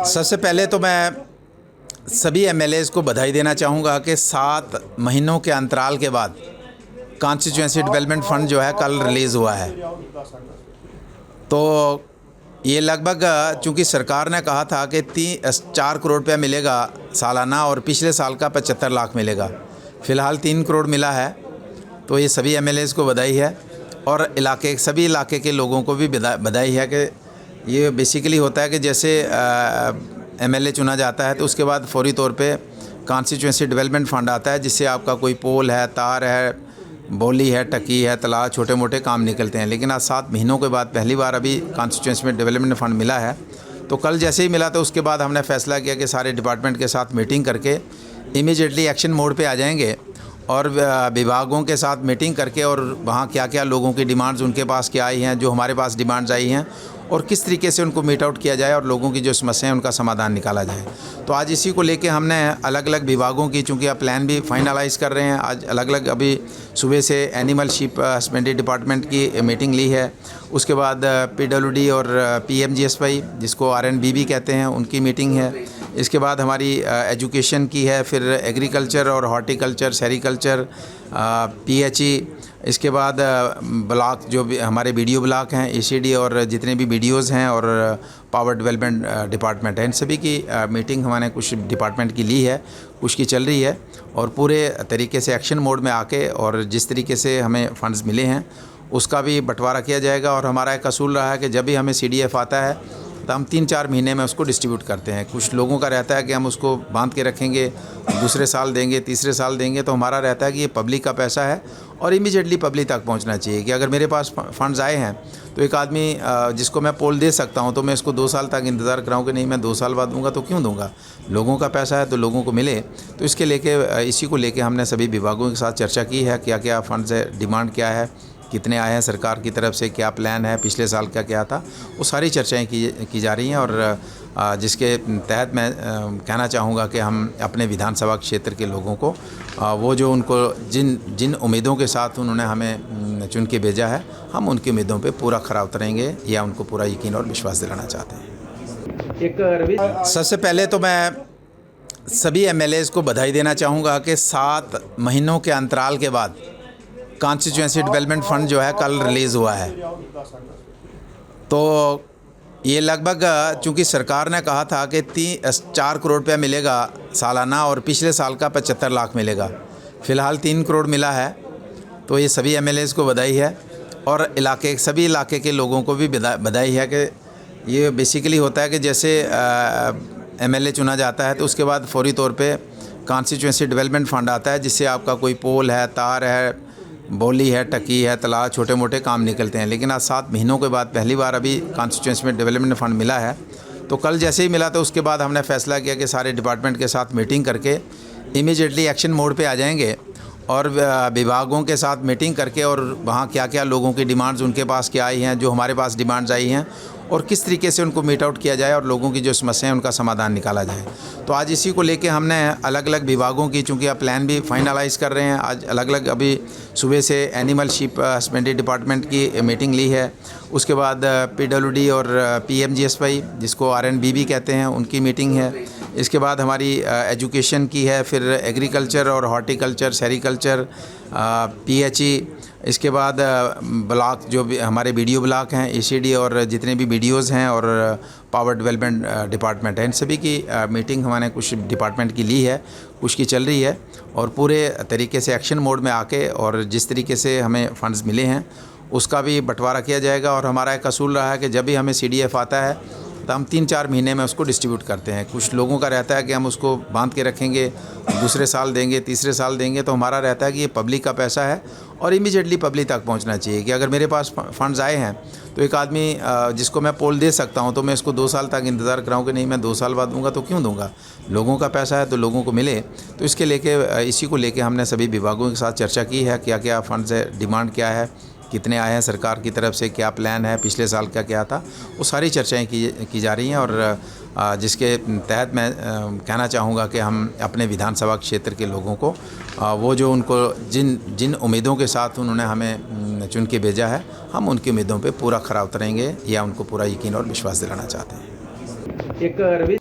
सबसे पहले तो मैं सभी एमएलएज़ को बधाई देना चाहूँगा कि 7 महीनों के अंतराल के बाद कॉन्स्टिट्यूएंसी डेवलपमेंट फ़ंड जो है कल रिलीज़ हुआ है। तो ये लगभग चूँकि सरकार ने कहा था कि 4 करोड़ रुपया मिलेगा सालाना और पिछले साल का 75 लाख मिलेगा। फ़िलहाल 3 करोड़ मिला है। तो ये सभी एमएलएज़ को बधाई है और सभी इलाके के लोगों को भी बधाई है कि ये बेसिकली होता है कि जैसे एमएलए चुना जाता है तो उसके बाद फौरी तौर पे कॉन्स्टिट्यूएंसी डेवलपमेंट फ़ंड आता है, जिससे आपका कोई पोल है, तार है, बोली है, टकी है, तालाब, छोटे मोटे काम निकलते हैं। लेकिन आज 7 महीनों के बाद पहली बार अभी कॉन्स्टिट्यूएंसी में डेवलपमेंट फ़ंड मिला है। तो कल जैसे ही मिला तो उसके बाद हमने फ़ैसला किया कि सारे डिपार्टमेंट के साथ मीटिंग करके इमीडिएटली एक्शन मोड पे आ जाएंगे और विभागों के साथ मीटिंग करके और वहाँ क्या क्या लोगों की डिमांड्स उनके पास क्या आई हैं, जो हमारे पास डिमांड्स आई हैं, और किस तरीके से उनको मीट आउट किया जाए और लोगों की जो समस्याएं उनका समाधान निकाला जाए। तो आज इसी को लेके हमने अलग अलग विभागों की, चूँकि आप प्लान भी फाइनलाइज़ कर रहे हैं, आज अलग अलग अभी सुबह से एनिमल शिप हस्बेंड्री डिपार्टमेंट की मीटिंग ली है। उसके बाद पीडब्ल्यूडी और पीएमजीएसवाई जिसको आरएनबीबी कहते हैं उनकी मीटिंग है। इसके बाद हमारी एजुकेशन की है, फिर एग्रीकल्चर और हॉर्टिकल्चर, सेरिकल्चर, पीएचई। इसके बाद ब्लॉक जो भी हमारे बीडीओ ब्लॉक हैं, एसीडी और जितने भी बीडीओज़ हैं और पावर डेवलपमेंट डिपार्टमेंट हैं, इन सभी की मीटिंग हमारे कुछ डिपार्टमेंट की ली है, कुछ की चल रही है। और पूरे तरीके से एक्शन मोड में आके और जिस तरीके से हमें फंड्स मिले हैं उसका भी बंटवारा किया जाएगा। और हमारा एक असूल रहा है कि जब भी हमें सीडीएफ आता है तो हम 3-4 महीने में उसको डिस्ट्रीब्यूट करते हैं। कुछ लोगों का रहता है कि हम उसको बांध के रखेंगे, दूसरे साल देंगे, तीसरे साल देंगे। तो हमारा रहता है कि ये पब्लिक का पैसा है और इमीडिएटली पब्लिक तक पहुंचना चाहिए। कि अगर मेरे पास फंड्स आए हैं तो एक आदमी जिसको मैं पोल दे सकता हूं तो मैं इसको 2 साल तक इंतज़ार कराऊं कि नहीं मैं 2 साल बाद दूंगा, तो क्यों दूंगा? लोगों का पैसा है तो लोगों को मिले। तो इसके लेके इसी को लेके हमने सभी विभागों के साथ चर्चा की है, क्या क्या फंड्स है, डिमांड क्या है, कितने आए हैं सरकार की तरफ से, क्या प्लान है, पिछले साल का क्या था, वो सारी चर्चाएं की जा रही हैं। और जिसके तहत मैं कहना चाहूँगा कि हम अपने विधानसभा क्षेत्र के लोगों को वो जो उनको जिन उम्मीदों के साथ उन्होंने हमें चुन के भेजा है, हम उनकी उम्मीदों पे पूरा खरा उतरेंगे या उनको पूरा यकीन और विश्वास दिलाना चाहते हैं। सबसे पहले तो मैं सभी एमएलएज़ को बधाई देना चाहूँगा कि 7 महीनों के अंतराल के बाद कॉन्स्टिट्यूएंसी डेवलपमेंट फ़ंड जो है कल रिलीज़ हुआ है। तो ये लगभग चूँकि सरकार ने कहा था कि 4 करोड़ रुपया मिलेगा सालाना और पिछले साल का 75 लाख मिलेगा। फ़िलहाल 3 करोड़ मिला है। तो ये सभी एमएलएज़ को बधाई है और सभी इलाके के लोगों को भी बधाई है कि ये बेसिकली होता है कि जैसे एमएलए चुना जाता है तो उसके बाद फौरी तौर पे कॉन्स्टिट्यूएंसी डेवलपमेंट फ़ंड आता है, जिससे आपका कोई पोल है, तार है, बोली है, टकी है, तालाब, छोटे मोटे काम निकलते हैं। लेकिन आज 7 महीनों के बाद पहली बार अभी कॉन्स्टिट्यूएंसी में डेवलपमेंट फ़ंड मिला है। तो कल जैसे ही मिला तो उसके बाद हमने फ़ैसला किया कि सारे डिपार्टमेंट के साथ मीटिंग करके इमीडिएटली एक्शन मोड पे आ जाएंगे और विभागों के साथ मीटिंग करके और वहाँ क्या क्या लोगों की डिमांड्स उनके पास क्या आई हैं, जो हमारे पास डिमांड्स आई हैं, और किस तरीके से उनको मीट आउट किया जाए और लोगों की जो समस्याएं उनका समाधान निकाला जाए। तो आज इसी को लेके हमने अलग अलग विभागों की, चूँकि आप प्लान भी फाइनलाइज़ कर रहे हैं, आज अलग अलग अभी सुबह से एनिमल शिप हस्बेंड्री डिपार्टमेंट की मीटिंग ली है। उसके बाद पीडब्ल्यूडी और पीएमजीएसवाई जिसको आरएनबीबी कहते हैं उनकी मीटिंग है। इसके बाद हमारी एजुकेशन की है, फिर एग्रीकल्चर और हॉर्टिकल्चर, सेरिकल्चर, पीएचई। इसके बाद ब्लॉक जो भी हमारे बीडीओ ब्लॉक हैं, एसीडी और जितने भी बीडीओज़ हैं और पावर डेवलपमेंट डिपार्टमेंट हैं, इन सभी की मीटिंग हमारे कुछ डिपार्टमेंट की ली है, कुछ की चल रही है। और पूरे तरीके से एक्शन मोड में आके और जिस तरीके से हमें फंड्स मिले हैं उसका भी बंटवारा किया जाएगा। और हमारा एक असूल रहा है कि जब भी हमें सीडीएफ आता है तो हम 3-4 महीने में उसको डिस्ट्रीब्यूट करते हैं। कुछ लोगों का रहता है कि हम उसको बांध के रखेंगे, दूसरे साल देंगे, तीसरे साल देंगे। तो हमारा रहता है कि ये पब्लिक का पैसा है और इमीडिएटली पब्लिक तक पहुंचना चाहिए। कि अगर मेरे पास फंड्स आए हैं तो एक आदमी जिसको मैं पोल दे सकता हूं तो मैं इसको 2 साल तक इंतज़ार कराऊं कि नहीं मैं 2 साल बाद दूंगा, तो क्यों दूंगा? लोगों का पैसा है तो लोगों को मिले। तो इसके लेके इसी को लेके हमने सभी विभागों के साथ चर्चा की है, क्या क्या फंड्स है, डिमांड क्या है, कितने आए हैं सरकार की तरफ से, क्या प्लान है, पिछले साल का क्या था, वो सारी चर्चाएं की जा रही हैं। और जिसके तहत मैं कहना चाहूँगा कि हम अपने विधानसभा क्षेत्र के लोगों को वो जो उनको जिन उम्मीदों के साथ उन्होंने हमें चुन के भेजा है, हम उनकी उम्मीदों पे पूरा खरा उतरेंगे या उनको पूरा यकीन और विश्वास दिलाना चाहते हैं। एक रवि